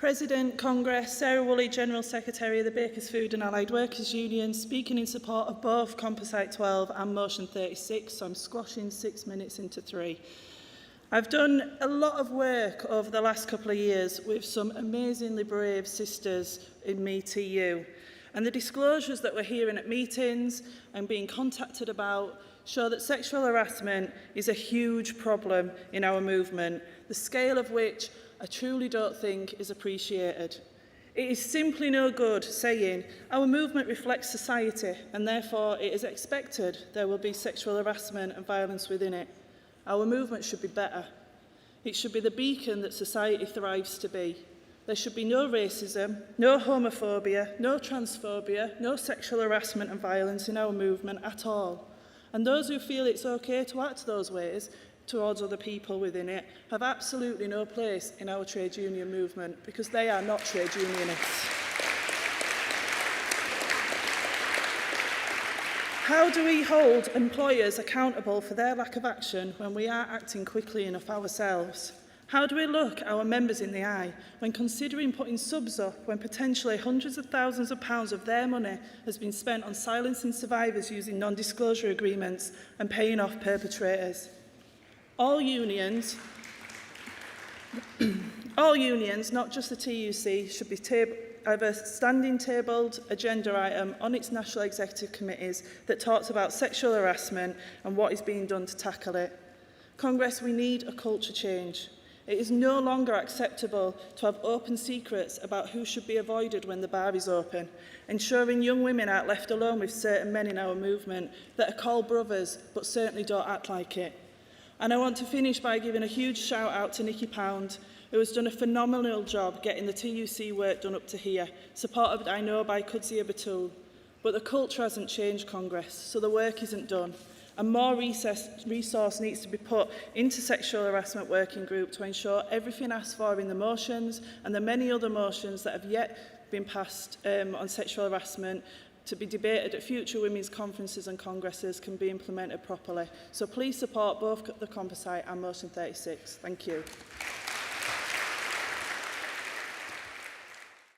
President, Congress, Sarah Woolley, General Secretary of the Bakers Food and Allied Workers Union, speaking in support of both Composite 12 and Motion 36, so I'm squashing 6 minutes into 3. I've done a lot of work over the last couple of years with some amazingly brave sisters in MeTU, and the disclosures that we're hearing at meetings and being contacted about show that sexual harassment is a huge problem in our movement, the scale of which I truly don't think is appreciated. It is simply no good saying our movement reflects society and therefore it is expected there will be sexual harassment and violence within it. Our movement should be better. It should be the beacon that society thrives to be. There should be no racism, no homophobia, no transphobia, no sexual harassment and violence in our movement at all. And those who feel it's okay to act those ways towards other people within it have absolutely no place in our trade union movement because they are not trade unionists. How do we hold employers accountable for their lack of action when we are acting quickly enough ourselves? How do we look our members in the eye when considering putting subs up when potentially hundreds of thousands of pounds of their money has been spent on silencing survivors using non-disclosure agreements and paying off perpetrators? All unions, not just the TUC, should be have a standing tabled agenda item on its national executive committees that talks about sexual harassment and what is being done to tackle it. Congress, we need a culture change. It is no longer acceptable to have open secrets about who should be avoided when the bar is open, ensuring young women aren't left alone with certain men in our movement that are called brothers but certainly don't act like it. And I want to finish by giving a huge shout out to Nikki Pound, who has done a phenomenal job getting the TUC work done up to here, supported, I know, by Kudzia Batul. But the culture hasn't changed, Congress, so the work isn't done. And more resource needs to be put into sexual harassment working group to ensure everything asked for in the motions and the many other motions that have yet been passed on sexual harassment to be debated at future women's conferences and congresses can be implemented properly. So please support both the Composite and Motion 36. Thank you.